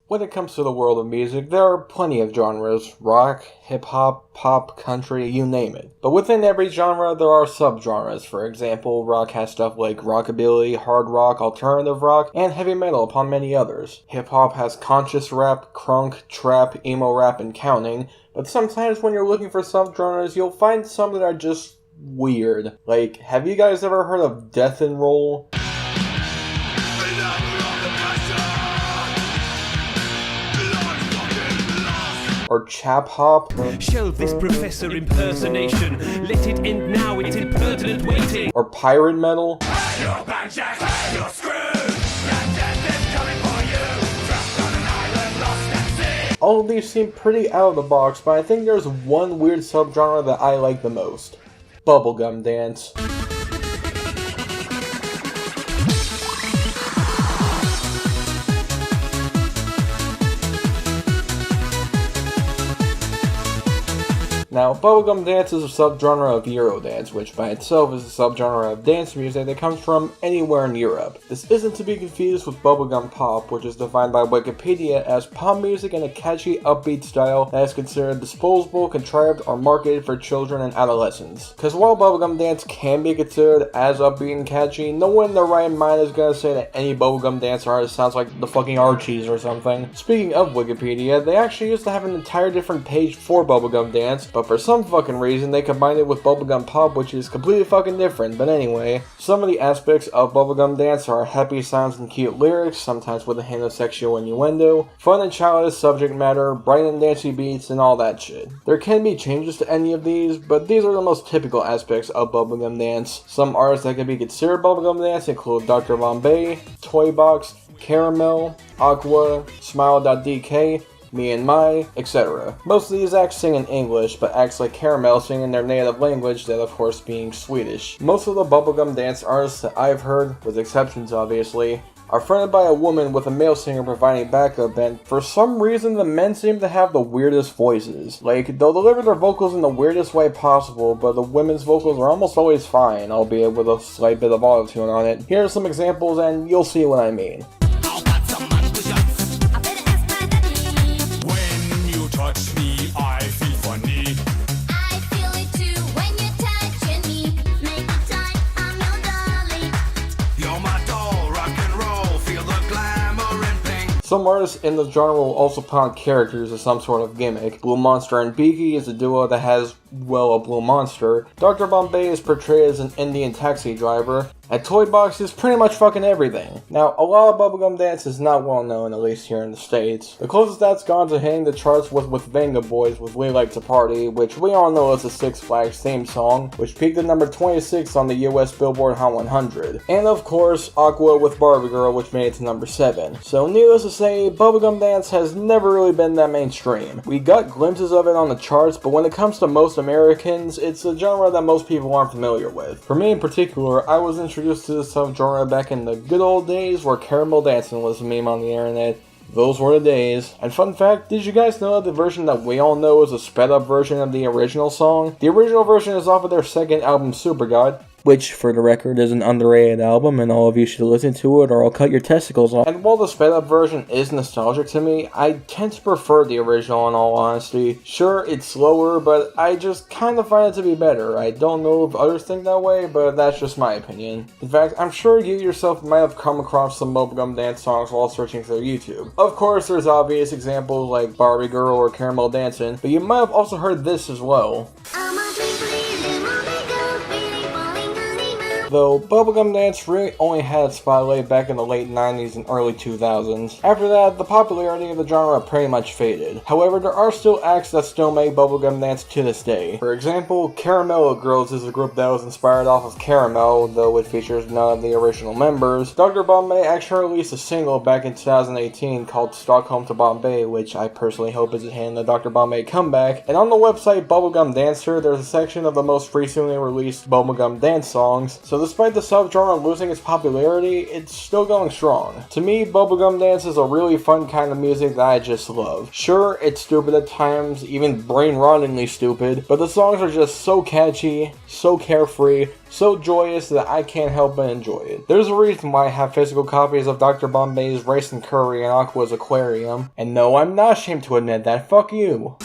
When it comes to the world of music, there are plenty of genres: rock, hip-hop, pop, country, you name it. But within every genre, there are subgenres. For example, rock has stuff like rockabilly, hard rock, alternative rock, and heavy metal, upon many others. Hip-hop has conscious rap, crunk, trap, emo rap, and counting, but sometimes when you're looking for subgenres, you'll find some that are just weird. Like, have you guys ever heard of death and roll? Or chap hop? Shelve this professor impersonation. Let it end now, it's impertinent waiting. Or pirate metal? You're bad, Jack, you're screwed. Your death is coming for you. Trapped on an island, lost at sea. All of these seem pretty out of the box, but I think there's one weird subgenre that I like the most. Bubblegum dance. Now, bubblegum dance is a subgenre of Eurodance, which by itself is a subgenre of dance music that comes from anywhere in Europe. This isn't to be confused with bubblegum pop, which is defined by Wikipedia as pop music in a catchy, upbeat style that is considered disposable, contrived, or marketed for children and adolescents. Because while bubblegum dance can be considered as upbeat and catchy, no one in their right mind is gonna say that any bubblegum dance artist sounds like the fucking Archies or something. Speaking of Wikipedia, they actually used to have an entire different page for bubblegum dance, but for some fucking reason they combined it with bubblegum pop, which is completely fucking different. But anyway, some of the aspects of bubblegum dance are happy sounds and cute lyrics, sometimes with a hint of sexual innuendo, fun and childish subject matter, bright and dancey beats, and all that shit. There can be changes to any of these, but these are the most typical aspects of bubblegum dance. Some artists that can be considered bubblegum dance include Dr. Bombay, Toy Box, Caramel, Aqua, Smile.dk, Me and My, etc. Most of these acts sing in English, but acts like Caramel sing in their native language, that of course being Swedish. Most of the bubblegum dance artists that I've heard, with exceptions obviously, are fronted by a woman with a male singer providing backup, and for some reason the men seem to have the weirdest voices. Like, they'll deliver their vocals in the weirdest way possible, but the women's vocals are almost always fine, albeit with a slight bit of autotune on it. Here are some examples and you'll see what I mean. Some artists in the genre will also pawn characters as some sort of gimmick. Blue Monster and Beaky is a duo that has, well, a blue monster. Dr. Bombay is portrayed as an Indian taxi driver, and Toy Box is pretty much fucking everything. Now, a lot of bubblegum dance is not well known, at least here in the States. The closest that's gone to hitting the charts was with Venga Boys with We Like to Party, which we all know is a Six Flags theme song, which peaked at number 26 on the US Billboard Hot 100. And of course, Aqua with Barbie Girl, which made it to number 7. So needless to say, bubblegum dance has never really been that mainstream. We got glimpses of it on the charts, but when it comes to most Americans, it's a genre that most people aren't familiar with. For me in particular, I was introduced to this subgenre back in the good old days where caramel dancing was a meme on the internet. Those were the days. And fun fact, did you guys know that the version that we all know is a sped up version of the original song? The original version is off of their second album, Super God, which, for the record, is an underrated album, and all of you should listen to it or I'll cut your testicles off. And while the sped up version is nostalgic to me, I tend to prefer the original in all honesty. Sure, it's slower, but I just kind of find it to be better. I don't know if others think that way, but that's just my opinion. In fact, I'm sure you yourself might have come across some bubblegum dance songs while searching through YouTube. Of course, there's obvious examples like Barbie Girl or Caramel Dancing, but you might have also heard this as well. Though bubblegum dance really only had its spotlight back in the late 90s and early 2000s. After that, the popularity of the genre pretty much faded. However, there are still acts that still make bubblegum dance to this day. For example, Caramel Girls is a group that was inspired off of Caramel, though it features none of the original members. Dr. Bombay actually released a single back in 2018 called Stockholm to Bombay, which I personally hope is a hint in the Dr. Bombay comeback. And on the website Bubblegum Dancer, there's a section of the most recently released bubblegum dance songs, so So despite the subgenre losing its popularity, it's still going strong. To me, bubblegum dance is a really fun kind of music that I just love. Sure, it's stupid at times, even brain-rottingly stupid, but the songs are just so catchy, so carefree, so joyous that I can't help but enjoy it. There's a reason why I have physical copies of Dr. Bombay's Rice and Curry and Aqua's Aquarium, and no, I'm not ashamed to admit that, fuck you.